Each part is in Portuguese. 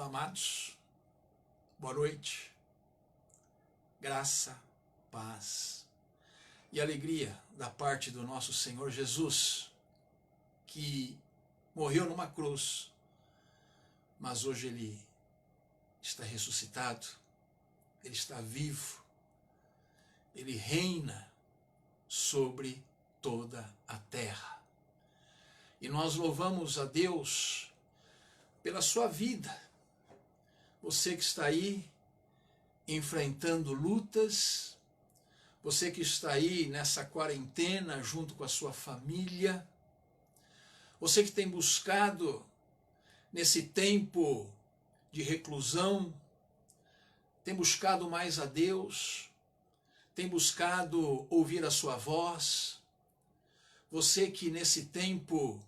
Olá, amados. Boa noite. Graça, paz e alegria da parte do nosso Senhor Jesus, que morreu numa cruz, mas hoje Ele está ressuscitado, Ele está vivo, Ele reina sobre toda a terra. E nós louvamos a Deus pela sua vida. Você que está aí enfrentando lutas, você que está aí nessa quarentena junto com a sua família, você que tem buscado nesse tempo de reclusão, tem buscado mais a Deus, tem buscado ouvir a sua voz, você que nesse tempo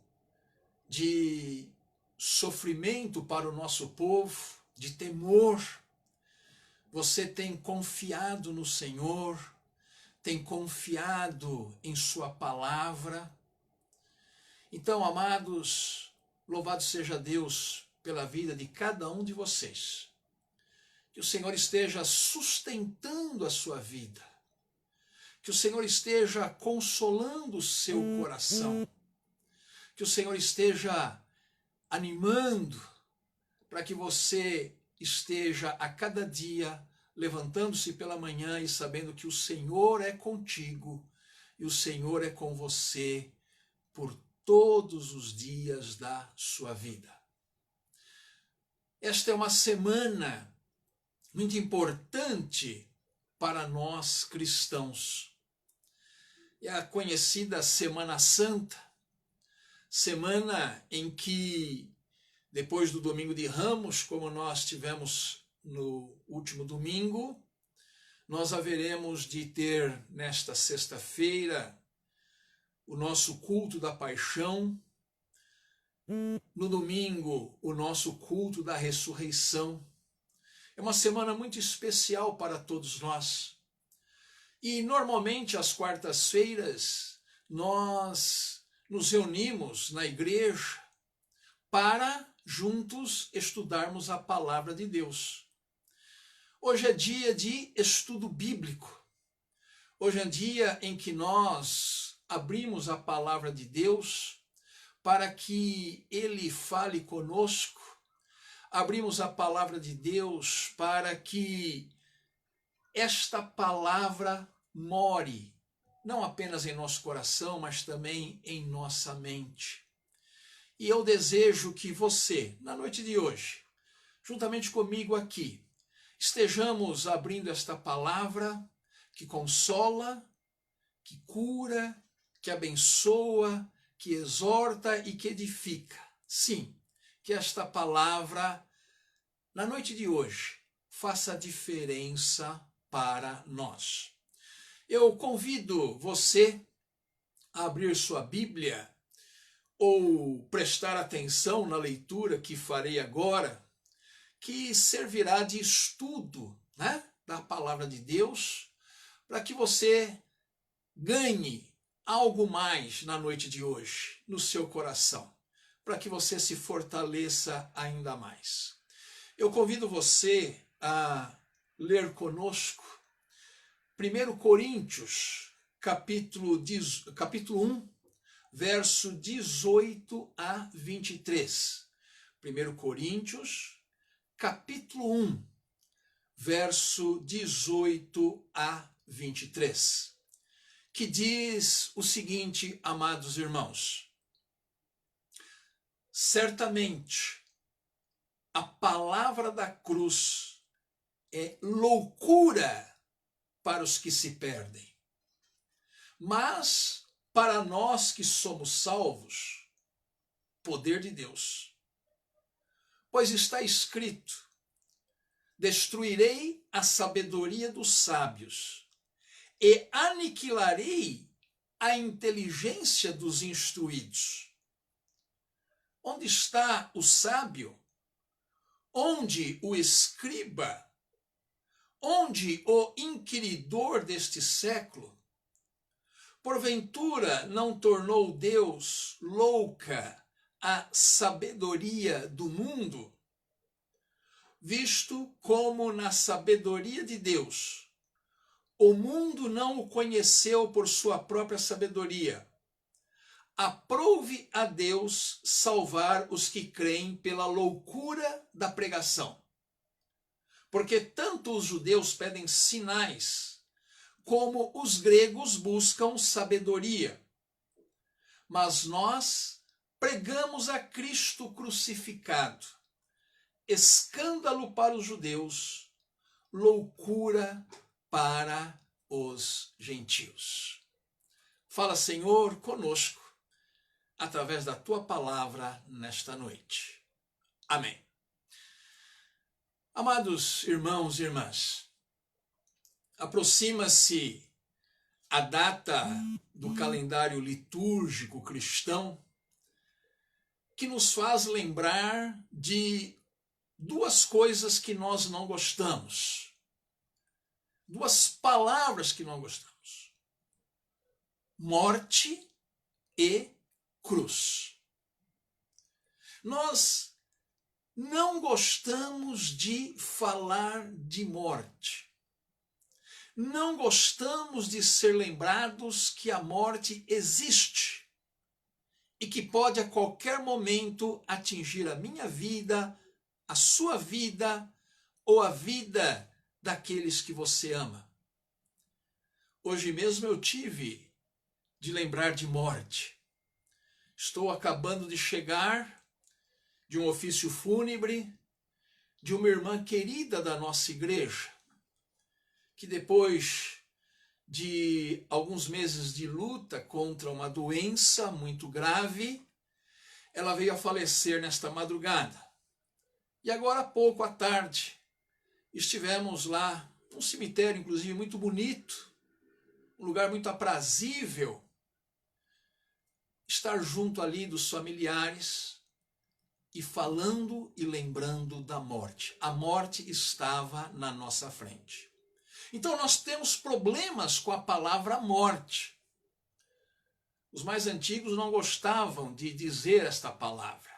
de sofrimento para o nosso povo, de temor, você tem confiado no Senhor, tem confiado em sua palavra. Então, amados, louvado seja Deus pela vida de cada um de vocês. Que o Senhor esteja sustentando a sua vida. Que o Senhor esteja consolando o seu coração. Que o Senhor esteja animando para que você esteja a cada dia levantando-se pela manhã e sabendo que o Senhor é contigo e o Senhor é com você por todos os dias da sua vida. Esta é uma semana muito importante para nós cristãos. É a conhecida Semana Santa, semana em que, depois do Domingo de Ramos, como nós tivemos no último domingo, nós haveremos de ter nesta sexta-feira o nosso culto da paixão, no domingo o nosso culto da ressurreição. É uma semana muito especial para todos nós. E normalmente às quartas-feiras nós nos reunimos na igreja para juntos estudarmos a palavra de Deus. Hoje é dia de estudo bíblico. Hoje é dia em que nós abrimos a palavra de Deus para que Ele fale conosco. Abrimos a palavra de Deus para que esta palavra more, não apenas em nosso coração, mas também em nossa mente. E eu desejo que você, na noite de hoje, juntamente comigo aqui, estejamos abrindo esta palavra que consola, que cura, que abençoa, que exorta e que edifica. Sim, que esta palavra, na noite de hoje, faça a diferença para nós. Eu convido você a abrir sua Bíblia ou prestar atenção na leitura que farei agora, que servirá de estudo, da palavra de Deus, para que você ganhe algo mais na noite de hoje, no seu coração, para que você se fortaleça ainda mais. Eu convido você a ler conosco 1 Coríntios, capítulo 1, verso 18 a 23. 1 Coríntios, capítulo 1, verso 18 a 23, que diz o seguinte, amados irmãos: certamente a palavra da cruz é loucura para os que se perdem, mas para nós que somos salvos, poder de Deus. Pois está escrito: destruirei a sabedoria dos sábios e aniquilarei a inteligência dos instruídos. Onde está o sábio? Onde o escriba? Onde o inquiridor deste século? Porventura não tornou Deus louca a sabedoria do mundo? visto como na sabedoria de Deus o mundo não o conheceu por sua própria sabedoria, aprouve a Deus salvar os que creem pela loucura da pregação. Porque tanto os judeus pedem sinais, como os gregos buscam sabedoria. Mas nós pregamos a Cristo crucificado, escândalo para os judeus, loucura para os gentios. Fala, Senhor, conosco, através da tua palavra nesta noite. Amém. Amados irmãos e irmãs, aproxima-se a data do calendário litúrgico cristão que nos faz lembrar de duas coisas que nós não gostamos, duas palavras que não gostamos: morte e cruz. Nós não gostamos de falar de morte. Não gostamos de ser lembrados que a morte existe e que pode a qualquer momento atingir a minha vida, a sua vida ou a vida daqueles que você ama. Hoje mesmo eu tive de lembrar de morte. Estou acabando de chegar de um ofício fúnebre de uma irmã querida da nossa igreja, que depois de alguns meses de luta contra uma doença muito grave, ela veio a falecer nesta madrugada. E agora há pouco à tarde, estivemos lá, um cemitério inclusive muito bonito, um lugar muito aprazível, estar junto ali dos familiares e falando e lembrando da morte. A morte estava na nossa frente. Então nós temos problemas com a palavra morte. Os mais antigos não gostavam de dizer esta palavra.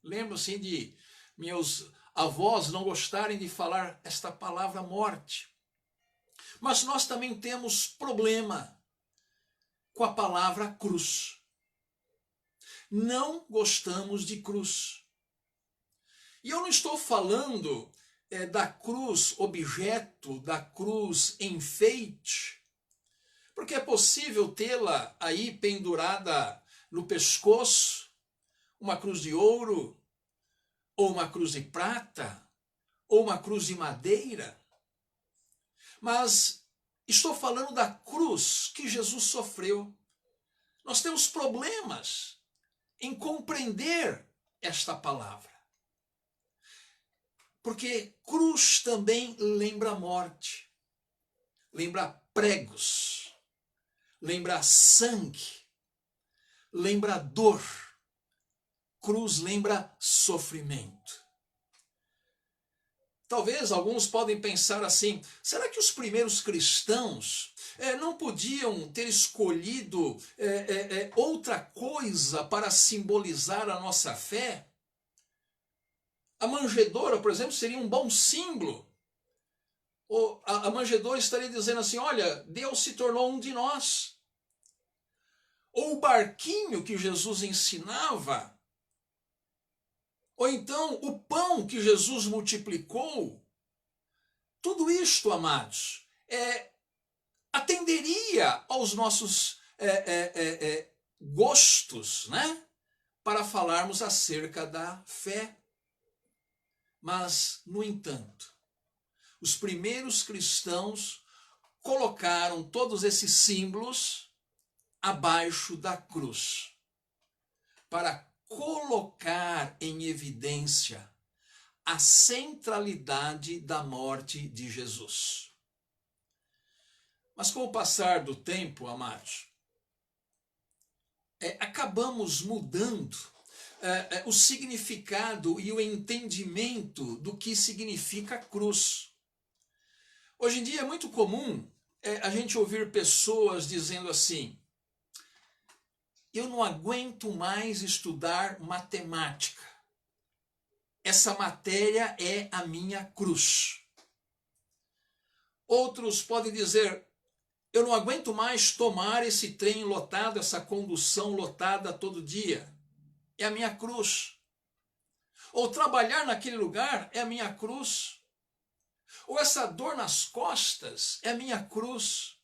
Lembro-se de meus avós não gostarem de falar esta palavra morte. Mas nós também temos problema com a palavra cruz. Não gostamos de cruz. E eu não estou falando da cruz objeto, da cruz enfeite, porque é possível tê-la aí pendurada no pescoço, uma cruz de ouro, ou uma cruz de prata, ou uma cruz de madeira. Mas estou falando da cruz que Jesus sofreu. Nós temos problemas em compreender esta palavra. Porque cruz também lembra a morte, lembra pregos, lembra sangue, lembra dor. Cruz lembra sofrimento. Talvez alguns podem pensar assim: será que os primeiros cristãos não podiam ter escolhido outra coisa para simbolizar a nossa fé? A manjedoura, por exemplo, seria um bom símbolo. Ou a manjedoura estaria dizendo assim: olha, Deus se tornou um de nós. Ou o barquinho que Jesus ensinava. Ou então o pão que Jesus multiplicou. Tudo isto, amados, atenderia aos nossos gostos, né? Para falarmos acerca da fé. Mas, no entanto, os primeiros cristãos colocaram todos esses símbolos abaixo da cruz, para colocar em evidência a centralidade da morte de Jesus. Mas com o passar do tempo, amados, acabamos mudando o significado e o entendimento do que significa cruz. Hoje em dia é muito comum a gente ouvir pessoas dizendo assim: eu não aguento mais estudar matemática. essa matéria é a minha cruz. Outros podem dizer, eu não aguento mais tomar esse trem lotado, essa condução lotada todo dia. É a minha cruz. Ou trabalhar naquele lugar é a minha cruz. Ou essa dor nas costas é a minha cruz.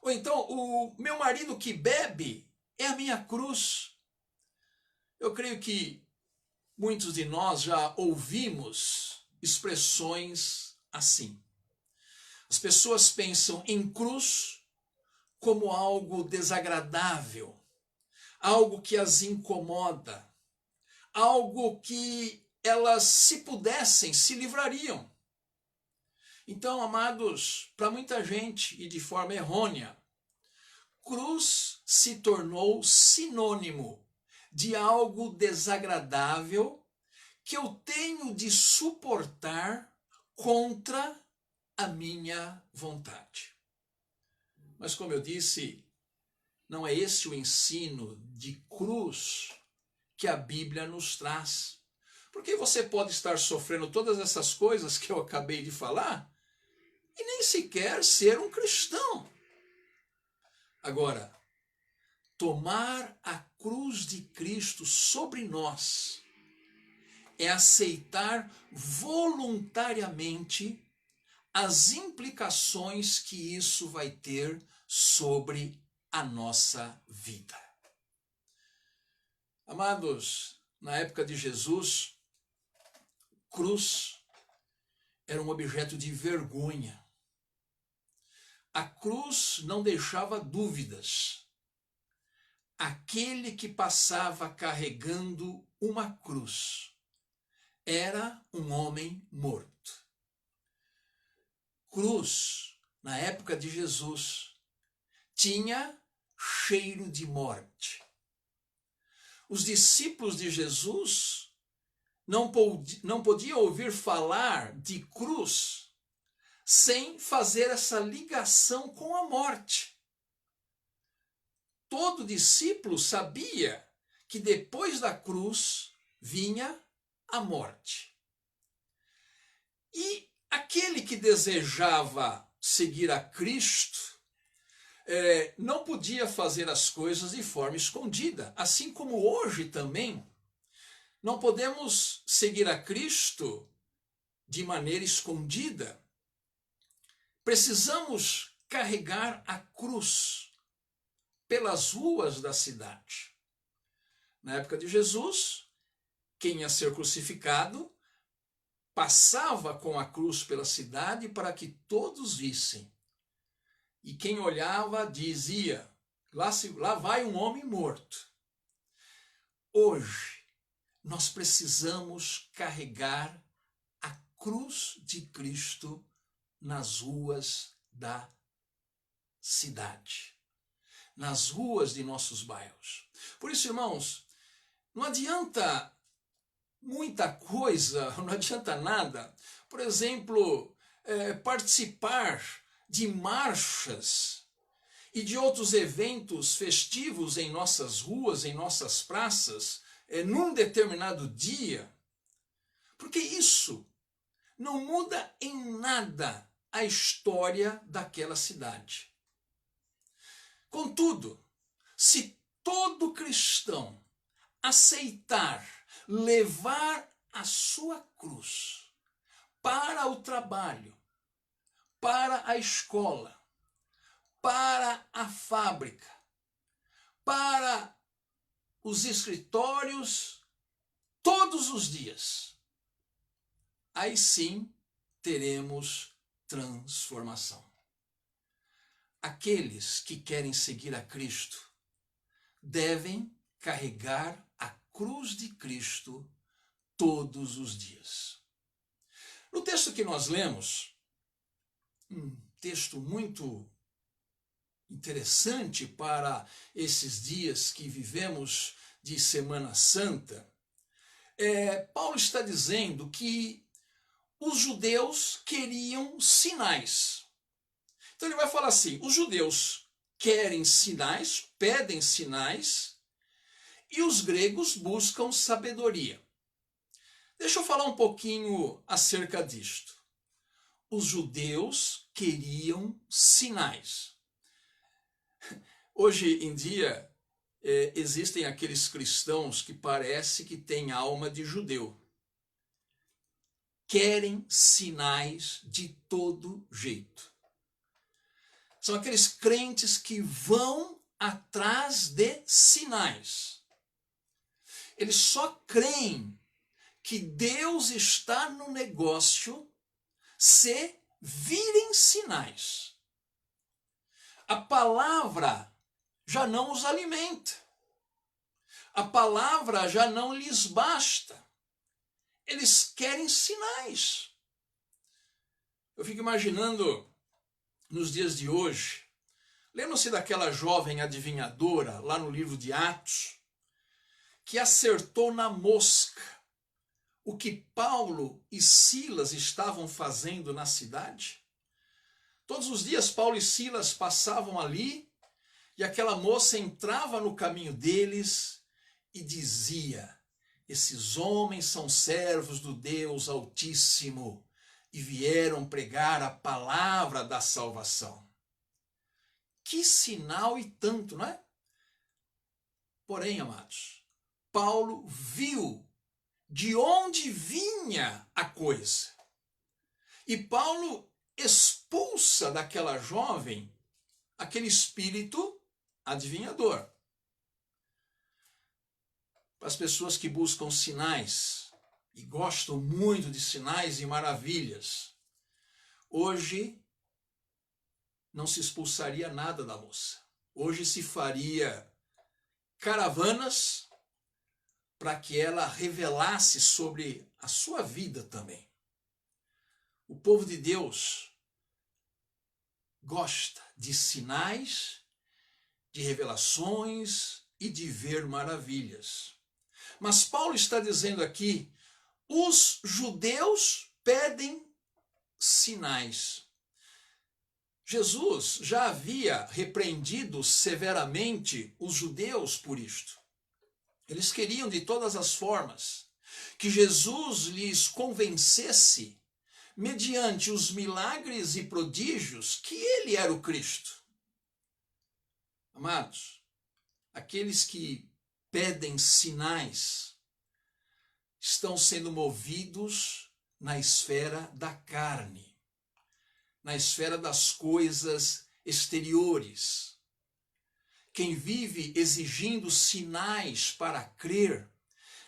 Ou então o meu marido que bebe é a minha cruz. Eu creio que muitos de nós já ouvimos expressões assim. As pessoas pensam em cruz como algo desagradável, algo que as incomoda, algo que elas, se pudessem, se livrariam. Então, amados, para muita gente e de forma errônea, cruz se tornou sinônimo de algo desagradável que eu tenho de suportar contra a minha vontade. Mas como eu disse, não é esse o ensino de cruz que a Bíblia nos traz. Porque você pode estar sofrendo todas essas coisas que eu acabei de falar e nem sequer ser um cristão. Agora, tomar a cruz de Cristo sobre nós é aceitar voluntariamente as implicações que isso vai ter sobre a nossa vida. Amados, na época de Jesus, cruz era um objeto de vergonha. A cruz não deixava dúvidas. Aquele que passava carregando uma cruz era um homem morto. Cruz, na época de Jesus, tinha cheiro de morte. Os discípulos de Jesus não podiam ouvir falar de cruz sem fazer essa ligação com a morte. Todo discípulo sabia que depois da cruz vinha a morte. E aquele que desejava seguir a Cristo não podia fazer as coisas de forma escondida. Assim como hoje também, não podemos seguir a Cristo de maneira escondida. Precisamos carregar a cruz pelas ruas da cidade. Na época de Jesus, quem ia ser crucificado passava com a cruz pela cidade para que todos vissem. E quem olhava dizia, lá vai um homem morto. Hoje, nós precisamos carregar a cruz de Cristo nas ruas da cidade, nas ruas de nossos bairros. Por isso, irmãos, não adianta muita coisa, não adianta nada. Por exemplo, participar de marchas e de outros eventos festivos em nossas ruas, em nossas praças, num determinado dia, porque isso não muda em nada a história daquela cidade. Contudo, se todo cristão aceitar levar a sua cruz para o trabalho, para a escola, para a fábrica, para os escritórios, todos os dias, aí sim teremos transformação. Aqueles que querem seguir a Cristo devem carregar a cruz de Cristo todos os dias. No texto que nós lemos, um texto muito interessante para esses dias que vivemos de Semana Santa, Paulo está dizendo que os judeus queriam sinais. Então ele vai falar assim, os judeus querem sinais, pedem sinais, e os gregos buscam sabedoria. Deixa eu falar um pouquinho acerca disto. Os judeus queriam sinais. Hoje em dia, existem aqueles cristãos que parece que têm alma de judeu. Querem sinais de todo jeito. São aqueles crentes que vão atrás de sinais. Eles só creem que Deus está no negócio se virem sinais. A palavra já não os alimenta. A palavra já não lhes basta. Eles querem sinais. Eu fico imaginando nos dias de hoje, lembram-se daquela jovem adivinhadora lá no livro de Atos, que acertou na mosca o que Paulo e Silas estavam fazendo na cidade? Todos os dias Paulo e Silas passavam ali e aquela moça entrava no caminho deles e dizia: esses homens são servos do Deus Altíssimo e vieram pregar a palavra da salvação. Que sinal e tanto, não é? Porém, amados, Paulo viu de onde vinha a coisa. E Paulo expulsa daquela jovem aquele espírito adivinhador. Para as pessoas que buscam sinais e gostam muito de sinais e maravilhas, hoje não se expulsaria nada da moça. Hoje se faria caravanas para que ela revelasse sobre a sua vida também. O povo de Deus gosta de sinais, de revelações e de ver maravilhas. Mas Paulo está dizendo aqui, os judeus pedem sinais. Jesus já havia repreendido severamente os judeus por isto. Eles queriam de todas as formas que Jesus lhes convencesse, mediante os milagres e prodígios, que ele era o Cristo. Amados, aqueles que pedem sinais estão sendo movidos na esfera da carne, na esfera das coisas exteriores. Quem vive exigindo sinais para crer,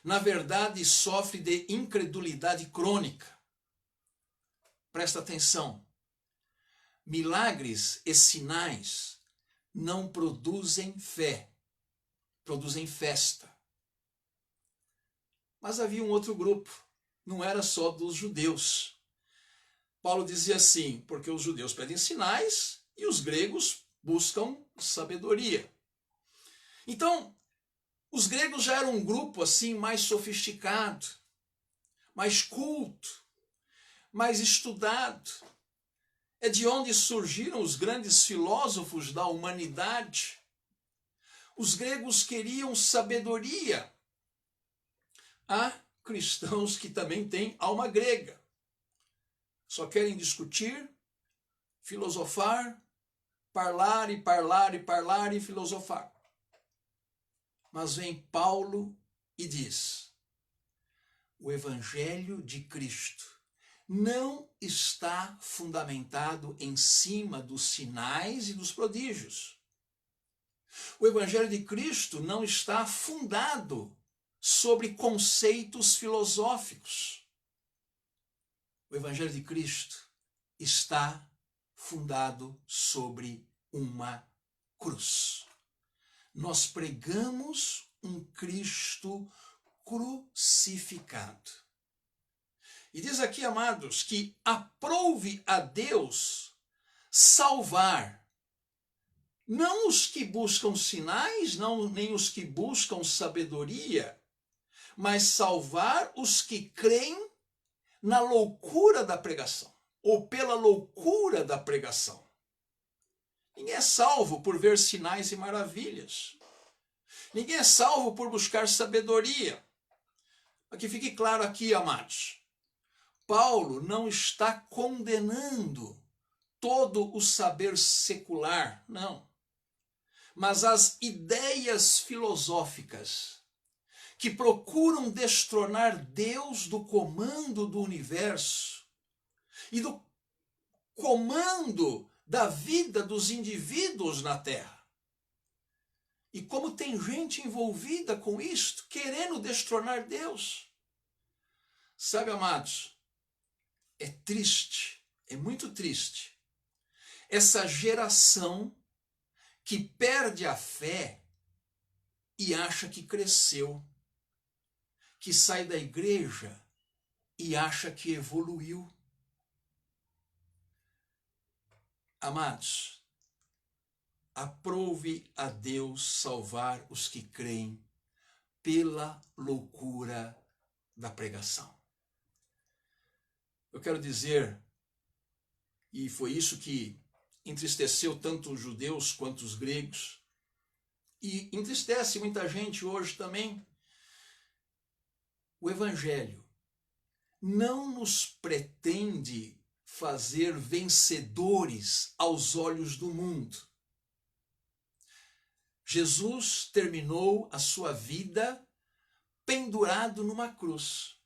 na verdade sofre de incredulidade crônica. Presta atenção. Milagres e sinais não produzem fé, produzem festa. Mas havia um outro grupo, não era só dos judeus. Paulo dizia assim, porque os judeus pedem sinais e os gregos buscam sabedoria. Então, os gregos já eram um grupo assim mais sofisticado, mais culto, mais estudado. É de onde surgiram os grandes filósofos da humanidade. Os gregos queriam sabedoria. Há cristãos que também têm alma grega. Só querem discutir, filosofar, parlare e filosofar. Mas vem Paulo e diz: o Evangelho de Cristo não está fundamentado em cima dos sinais e dos prodígios. O Evangelho de Cristo não está fundado sobre conceitos filosóficos. O Evangelho de Cristo está fundado sobre uma cruz. Nós pregamos um Cristo crucificado. E diz aqui, amados, que aprouve a Deus salvar não os que buscam sinais, nem os que buscam sabedoria, mas salvar os que creem na loucura da pregação, ou pela loucura da pregação. Ninguém é salvo por ver sinais e maravilhas. Ninguém é salvo por buscar sabedoria. Para que fique claro aqui, amados, Paulo não está condenando todo o saber secular, não. Mas as ideias filosóficas que procuram destronar Deus do comando do universo e do comando da vida dos indivíduos na Terra. E como tem gente envolvida com isto, querendo destronar Deus. Sabe, amados, é triste, é muito triste, essa geração que perde a fé e acha que cresceu, que sai da igreja e acha que evoluiu. Amados, aprove a Deus salvar os que creem pela loucura da pregação. Eu quero dizer, e foi isso que entristeceu tanto os judeus quanto os gregos, e entristece muita gente hoje também, o Evangelho não nos pretende fazer vencedores aos olhos do mundo. Jesus terminou a sua vida pendurado numa cruz.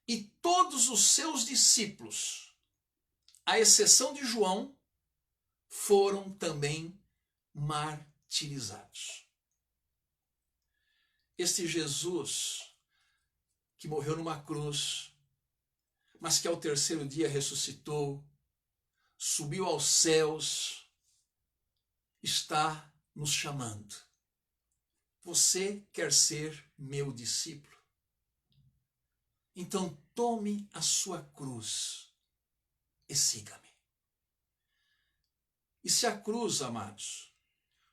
E todos os seus discípulos, à exceção de João, foram também martirizados. Este Jesus que morreu numa cruz, mas que ao terceiro dia ressuscitou, subiu aos céus, está nos chamando. Você quer ser meu discípulo? Então tome a sua cruz e siga-me. E se a cruz, amados,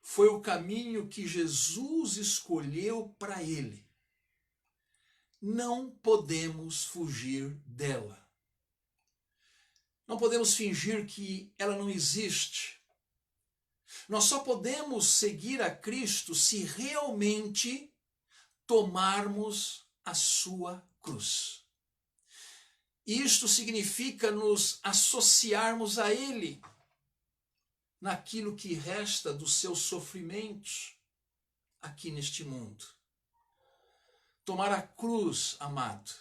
foi o caminho que Jesus escolheu para ele, não podemos fugir dela. Não podemos fingir que ela não existe. Nós só podemos seguir a Cristo se realmente tomarmos a sua cruz. Isto significa nos associarmos a Ele naquilo que resta dos seus sofrimentos aqui neste mundo. Tomar a cruz, amado,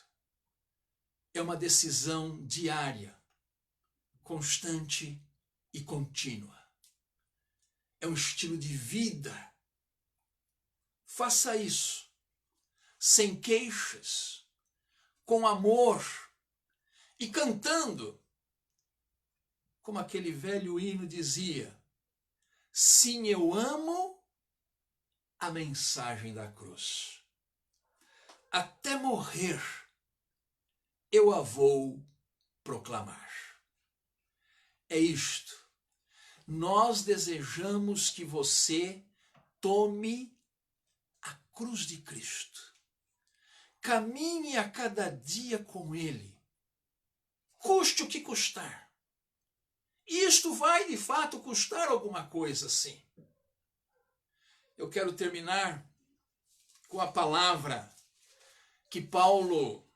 é uma decisão diária, constante e contínua. É um estilo de vida. Faça isso sem queixas, com amor e cantando, como aquele velho hino dizia: sim, eu amo a mensagem da cruz. Até morrer eu a vou proclamar. É isto. Nós desejamos que você tome a cruz de Cristo. Caminhe a cada dia com Ele. Custe o que custar. Isto vai, de fato, custar alguma coisa, sim. Eu quero terminar com a palavra que Paulo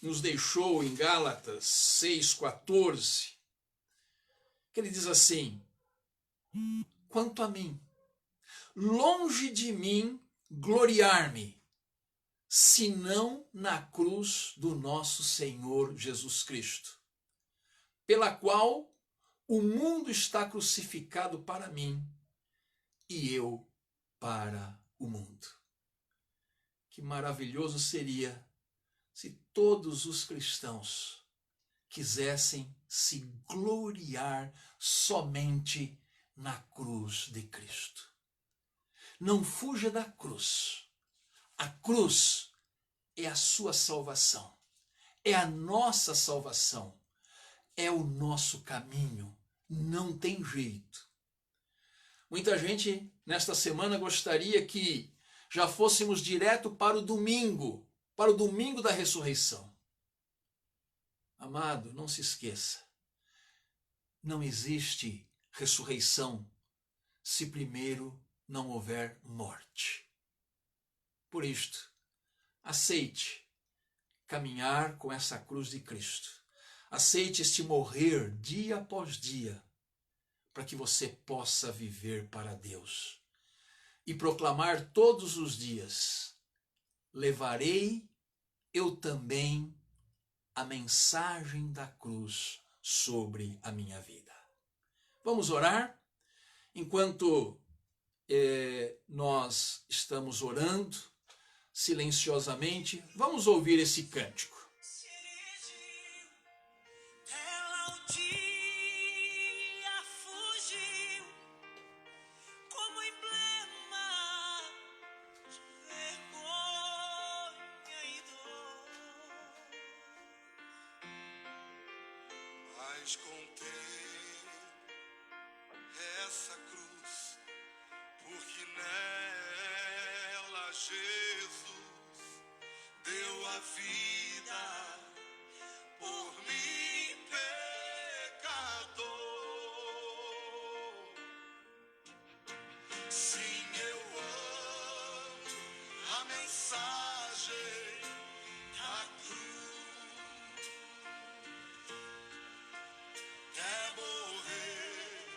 nos deixou em Gálatas 6,14, que ele diz assim: quanto a mim, longe de mim gloriar-me, senão na cruz do nosso Senhor Jesus Cristo, pela qual o mundo está crucificado para mim e eu para o mundo. Que maravilhoso seria se todos os cristãos quisessem se gloriar somente na cruz de Cristo. Não fuja da cruz. A cruz é a sua salvação, é a nossa salvação, é o nosso caminho, não tem jeito. Muita gente nesta semana gostaria que já fôssemos direto para o domingo da ressurreição. Amado, não se esqueça, não existe ressurreição se primeiro não houver morte. Por isto, Aceite caminhar com essa cruz de Cristo. Aceite este morrer dia após dia, para que você possa viver para Deus e proclamar todos os dias: levarei eu também a mensagem da cruz sobre a minha vida. Vamos orar? Enquanto nós estamos orando silenciosamente, vamos ouvir esse cântico. Mas contém essa cruz, porque nela Jesus deu a vida por mim, pecador. Sim, eu amo a mensagem da cruz. Até morrer,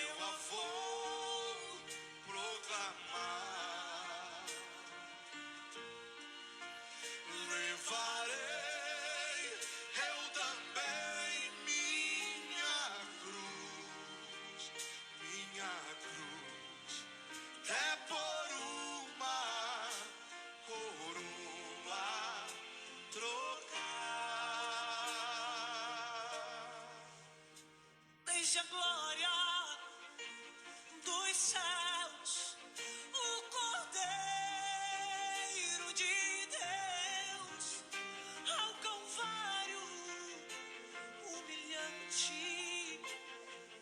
eu a vou proclamar. Levarei eu também minha cruz, até por uma coroa trocar. Desde a glória dos céus, o Cordeiro de Deus, ao Calvário humilhante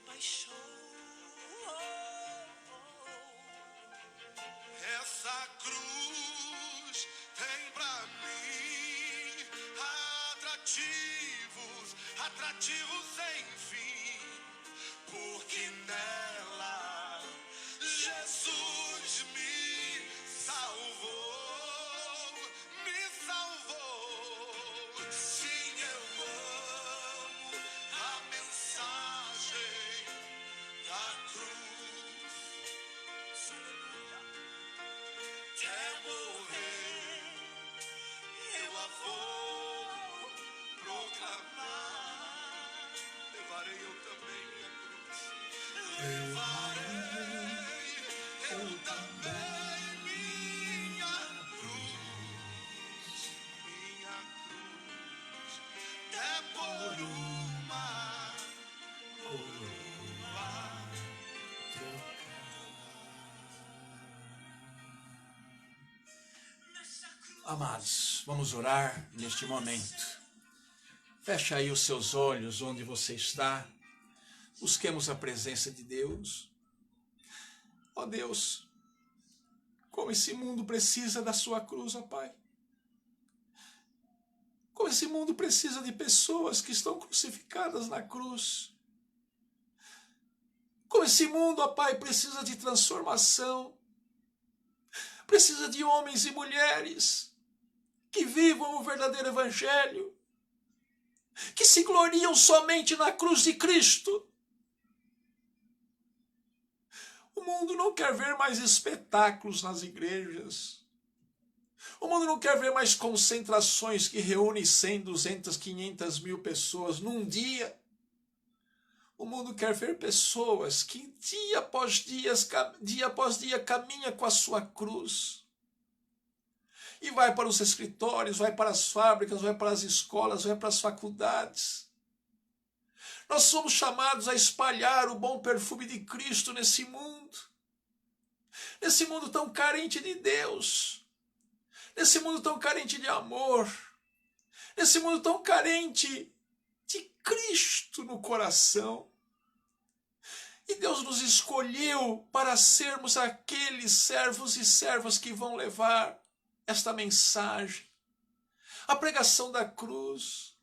baixou. Essa cruz tem pra mim atrativos sem fim, porque nela Jesus me salvou, Sim, eu amo a mensagem da cruz. Aleluia. Até morrer, eu a vou proclamar. Levarei eu também minha cruz. Levarei eu também minha cruz. Até por uma coroa Amados, vamos orar neste momento. Feche aí os seus olhos onde você está. Busquemos a presença de Deus. Ó Deus, como esse mundo precisa da sua cruz, ó Pai. Como esse mundo precisa de pessoas que estão crucificadas na cruz. Como esse mundo, ó Pai, precisa de transformação. Precisa de homens e mulheres que vivam o verdadeiro evangelho, que se gloriam somente na cruz de Cristo. O mundo não quer ver mais espetáculos nas igrejas. O mundo não quer ver mais concentrações que reúnem 100, 200, 500 mil pessoas num dia. O mundo quer ver pessoas que dia após dia caminham com a sua cruz. E vai para os escritórios, vai para as fábricas, vai para as escolas, vai para as faculdades. Nós somos chamados a espalhar o bom perfume de Cristo nesse mundo. Nesse mundo tão carente de Deus. Nesse mundo tão carente de amor. Nesse mundo tão carente de Cristo no coração. E Deus nos escolheu para sermos aqueles servos e servas que vão levar esta mensagem, a pregação da cruz.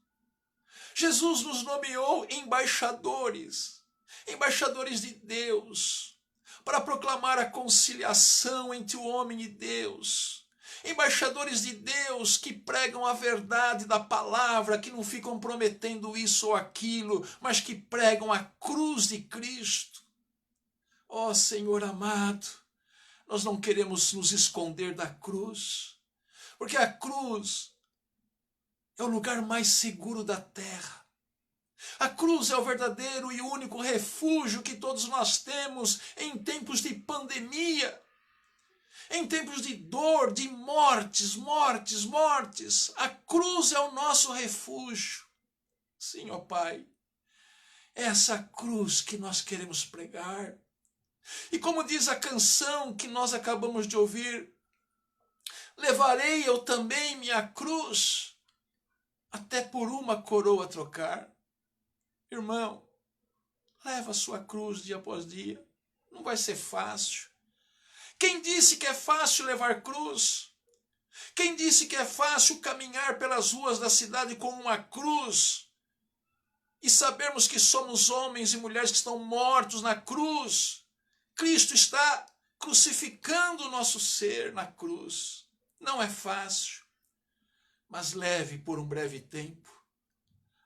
Jesus nos nomeou embaixadores de Deus, para proclamar a conciliação entre o homem e Deus, embaixadores de Deus que pregam a verdade da palavra, que não ficam prometendo isso ou aquilo, mas que pregam a cruz de Cristo. Ó Senhor amado, nós não queremos nos esconder da cruz, porque a cruz é o lugar mais seguro da terra. A cruz é o verdadeiro e único refúgio que todos nós temos em tempos de pandemia, em tempos de dor, de mortes. A cruz é o nosso refúgio. Sim, ó Pai, é essa cruz que nós queremos pregar. E como diz a canção que nós acabamos de ouvir, levarei eu também minha cruz, até por uma coroa trocar. Irmão, leva a sua cruz dia após dia. Não vai ser fácil. Quem disse que é fácil levar cruz? Quem disse que é fácil caminhar pelas ruas da cidade com uma cruz e sabermos que somos homens e mulheres que estão mortos na cruz? Cristo está crucificando o nosso ser na cruz. Não é fácil, mas leve por um breve tempo,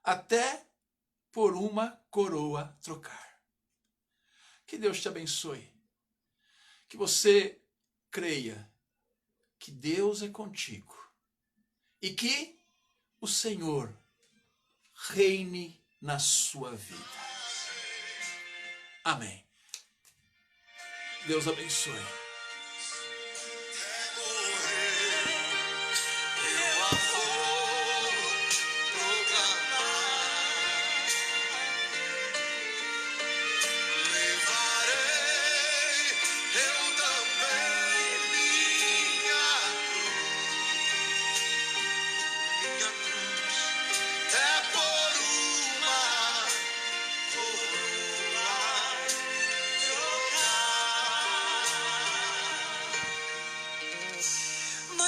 até por uma coroa trocar. Que Deus te abençoe. Que você creia que Deus é contigo e que o Senhor reine na sua vida. Amém. Deus abençoe.